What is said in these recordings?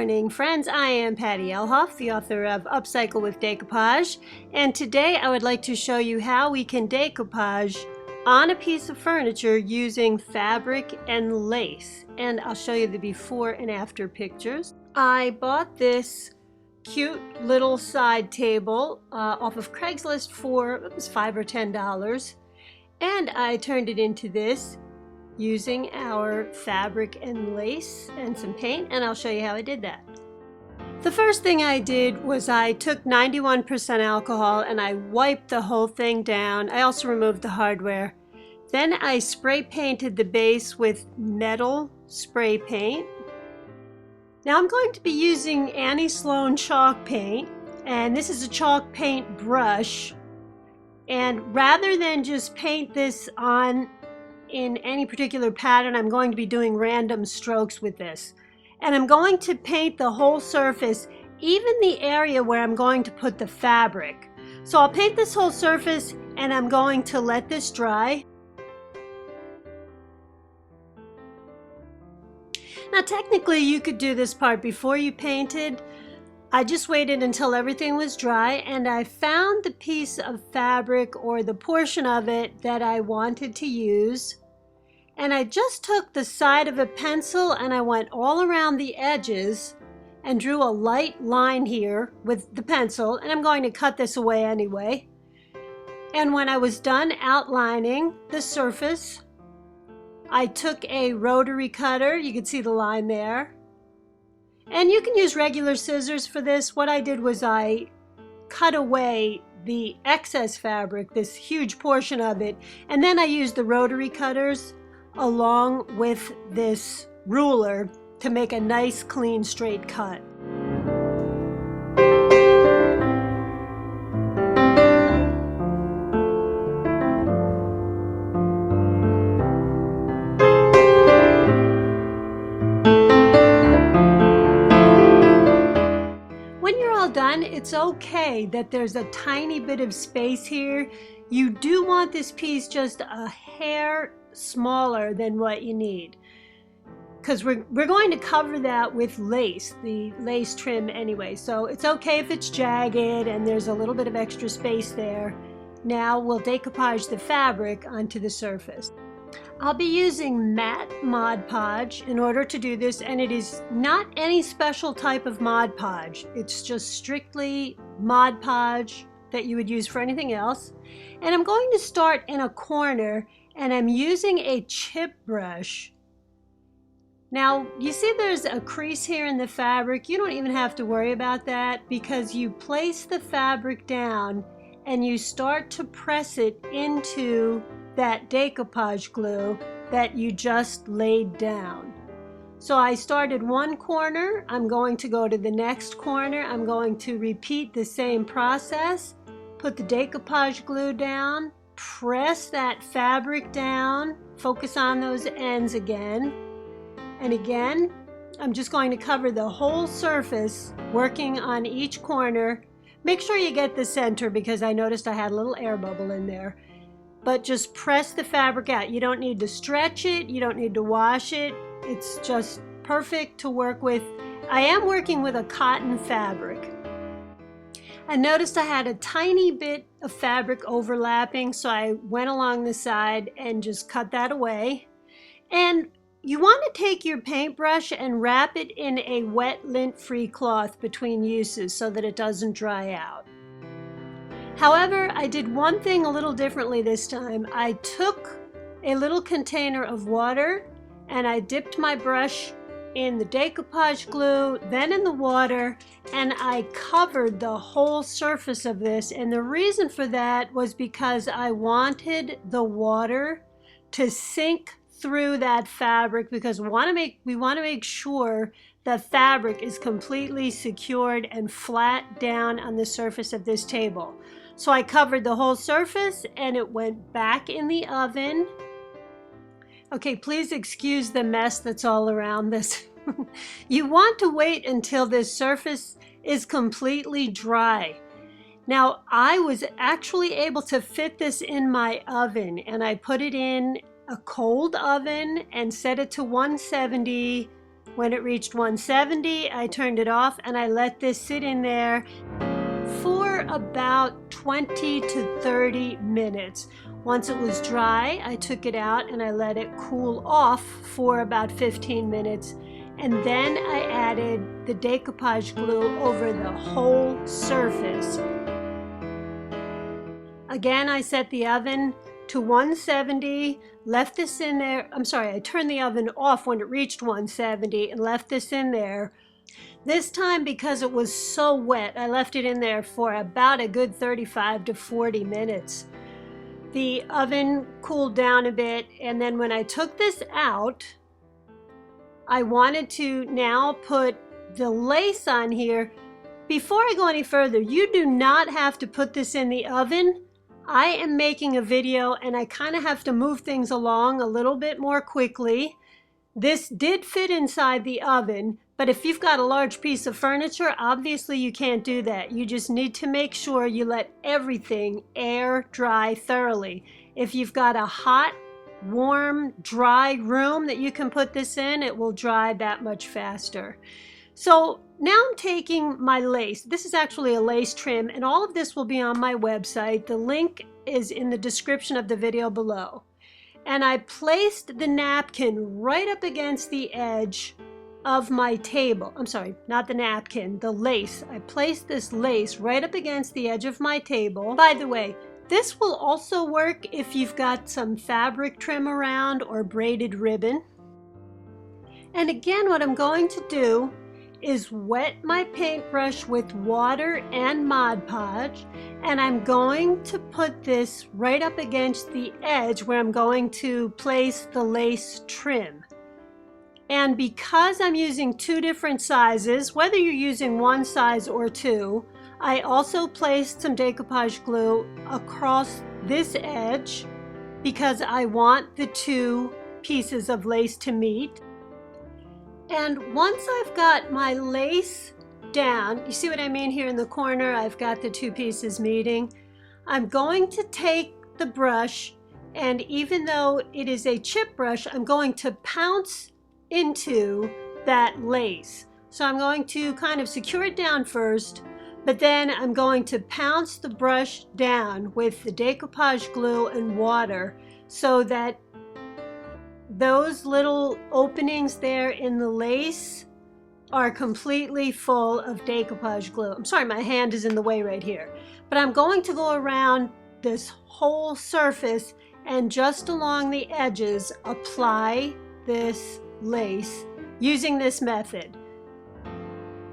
morning, friends. I am Patty Elhoff, the author of Upcycle with Decoupage, and today I would like to show you how we can decoupage on a piece of furniture using fabric and lace. And I'll show you the before and after pictures. I bought this cute little side table off of Craigslist for it was $5 or $10, and I turned it into this using our fabric and lace and some paint, and I'll show you how I did that. The first thing I did was I took 91% alcohol and I wiped the whole thing down. I also removed the hardware. Then I spray painted the base with metal spray paint. Now I'm going to be using Annie Sloan chalk paint, and this is a chalk paint brush. And rather than just paint this on in any particular pattern, I'm going to be doing random strokes with this. And I'm going to paint the whole surface, even the area where I'm going to put the fabric. So I'll paint this whole surface and I'm going to let this dry. Now technically you could do this part before you painted. I just waited until everything was dry and I found the piece of fabric or the portion of it that I wanted to use. And I just took the side of a pencil and I went all around the edges and drew a light line here with the pencil, and I'm going to cut this away anyway. And when I was done outlining the surface, I took a rotary cutter, you can see the line there. And you can use regular scissors for this. What I did was I cut away the excess fabric, this huge portion of it, and then I used the rotary cutters along with this ruler to make a nice, clean, straight cut. Done, it's okay that there's a tiny bit of space here. You do want this piece just a hair smaller than what you need, because we're going to cover that with lace, the lace trim anyway. So it's okay if it's jagged and there's a little bit of extra space there. Now we'll decoupage the fabric onto the surface. I'll be using matte Mod Podge in order to do this, and it is not any special type of Mod Podge. It's just strictly Mod Podge that you would use for anything else. And I'm going to start in a corner, and I'm using a chip brush. Now, you see there's a crease here in the fabric. You don't even have to worry about that because you place the fabric down and you start to press it into that decoupage glue that you just laid down. So I started one corner, I'm going to go to the next corner, I'm going to repeat the same process, put the decoupage glue down, press that fabric down, focus on those ends again, and again, I'm just going to cover the whole surface, working on each corner. Make sure you get the center because I noticed I had a little air bubble in there. But just press the fabric out. You don't need to stretch it, you don't need to wash it. It's just perfect to work with. I am working with a cotton fabric. I noticed I had a tiny bit of fabric overlapping, so I went along the side and just cut that away. And you want to take your paintbrush and wrap it in a wet lint-free cloth between uses so that it doesn't dry out. However, I did one thing a little differently this time. I took a little container of water and I dipped my brush in the decoupage glue, then in the water, and I covered the whole surface of this. And the reason for that was because I wanted the water to sink through that fabric, because we want to make sure the fabric is completely secured and flat down on the surface of this table. So I covered the whole surface and it went back in the oven. Okay, please excuse the mess that's all around this. You want to wait until this surface is completely dry. Now, I was actually able to fit this in my oven, and I put it in a cold oven and set it to 170 When it reached 170, I turned it off and I let this sit in there for about 20 to 30 minutes. Once it was dry, I took it out and I let it cool off for about 15 minutes. And then I added the decoupage glue over the whole surface. Again, I set the oven to 170, left this in there. I'm sorry, I turned the oven off when it reached 170 and left this in there. This time, because it was so wet, I left it in there for about a good 35 to 40 minutes. The oven cooled down a bit, and then when I took this out, I wanted to now put the lace on here. Before I go any further, you do not have to put this in the oven. I am making a video and I kind of have to move things along a little bit more quickly. This did fit inside the oven, but if you've got a large piece of furniture, obviously you can't do that. You just need to make sure you let everything air dry thoroughly. If you've got a hot, warm, dry room that you can put this in, it will dry that much faster. So now I'm taking my lace. This is actually a lace trim, and all of this will be on my website. The link is in the description of the video below. And I placed the napkin right up against the edge of my table. I'm sorry, not the napkin, the lace. I placed this lace right up against the edge of my table. By the way, this will also work if you've got some fabric trim around or braided ribbon. And again, what I'm going to do is wet my paintbrush with water and Mod Podge, and I'm going to put this right up against the edge where I'm going to place the lace trim. And because I'm using two different sizes, whether you're using one size or two, I also placed some decoupage glue across this edge because I want the two pieces of lace to meet. And once I've got my lace down, you see what I mean here in the corner? I've got the two pieces meeting. I'm going to take the brush, and even though it is a chip brush, I'm going to pounce into that lace. So I'm going to kind of secure it down first, but then I'm going to pounce the brush down with the decoupage glue and water so that those little openings there in the lace are completely full of decoupage glue. I'm sorry, my hand is in the way right here. But I'm going to go around this whole surface and just along the edges apply this lace using this method.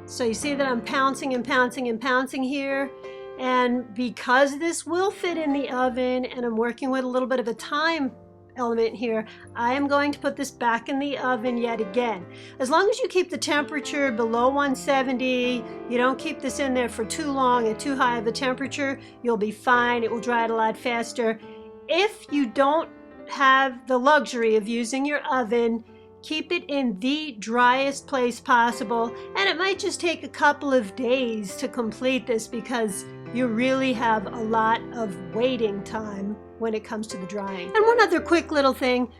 So you see that I'm pouncing and pouncing and pouncing here. And because this will fit in the oven and I'm working with a little bit of a time element here, I am going to put this back in the oven yet again. As long as you keep the temperature below 170, you don't keep this in there for too long at too high of a temperature, you'll be fine. It will dry out a lot faster. If you don't have the luxury of using your oven, keep it in the driest place possible, and it might just take a couple of days to complete this because you really have a lot of waiting time when it comes to the drying. And one other quick little thing,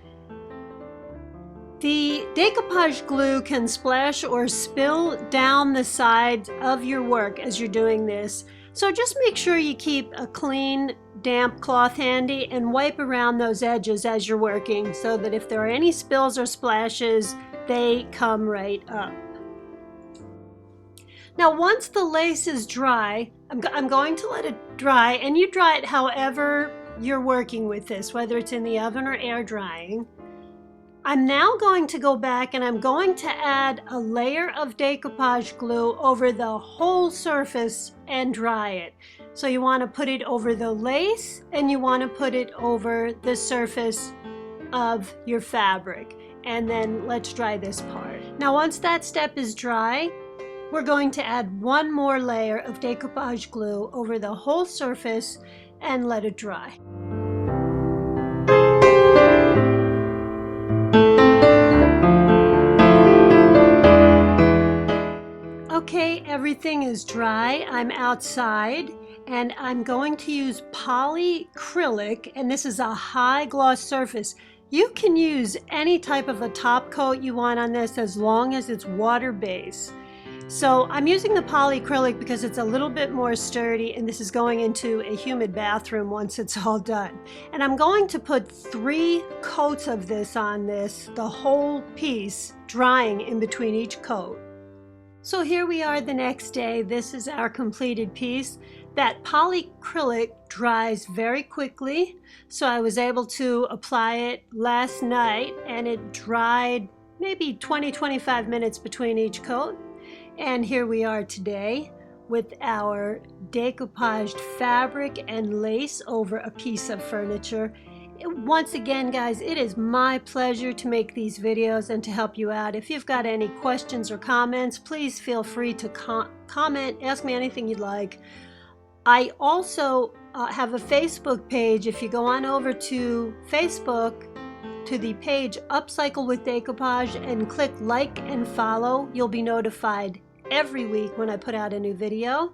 the decoupage glue can splash or spill down the sides of your work as you're doing this. So just make sure you keep a clean, damp cloth handy and wipe around those edges as you're working so that if there are any spills or splashes, they come right up. Now once the lace is dry, I'm going to let it dry, and you dry it however you're working with this, whether it's in the oven or air drying. I'm now going to go back and I'm going to add a layer of decoupage glue over the whole surface and dry it. So you want to put it over the lace and you want to put it over the surface of your fabric. And then let's dry this part. Now once that step is dry, we're going to add one more layer of decoupage glue over the whole surface and let it dry. Okay, everything is dry. I'm outside and I'm going to use polyacrylic, and this is a high gloss surface. You can use any type of a top coat you want on this as long as it's water-based. So I'm using the polyacrylic because it's a little bit more sturdy, and this is going into a humid bathroom once it's all done. And I'm going to put 3 coats of this on this, the whole piece, drying in between each coat. So here we are the next day. This is our completed piece. That polyacrylic dries very quickly, so I was able to apply it last night, and it dried maybe 20-25 minutes between each coat. And here we are today with our decoupaged fabric and lace over a piece of furniture. Once again, guys, it is my pleasure to make these videos and to help you out. If you've got any questions or comments, please feel free to comment, ask me anything you'd like. I also have a Facebook page. If you go on over to Facebook, to the page Upcycle with Decoupage, and click like and follow, you'll be notified every week when I put out a new video.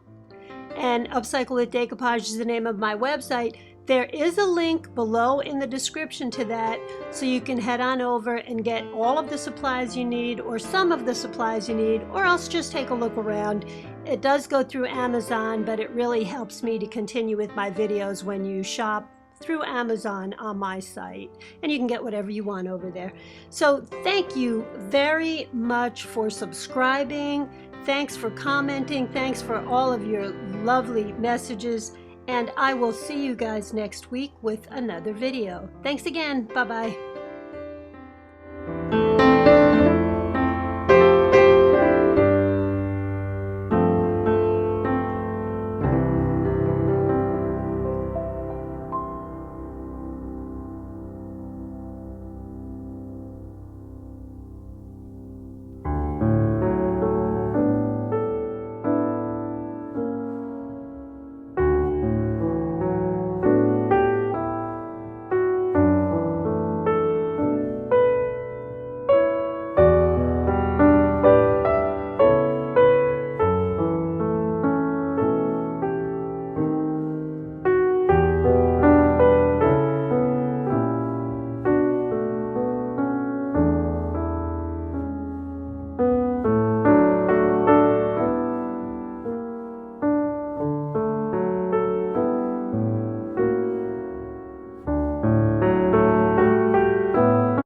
And Upcycle with Decoupage is the name of my website. There is a link below in the description to that, so you can head on over and get all of the supplies you need, or some of the supplies you need, or else just take a look around. It does go through Amazon, but it really helps me to continue with my videos when you shop through Amazon on my site, and you can get whatever you want over there. So thank you very much for subscribing. Thanks for commenting. Thanks for all of your lovely messages. And I will see you guys next week with another video. Thanks again. Bye-bye.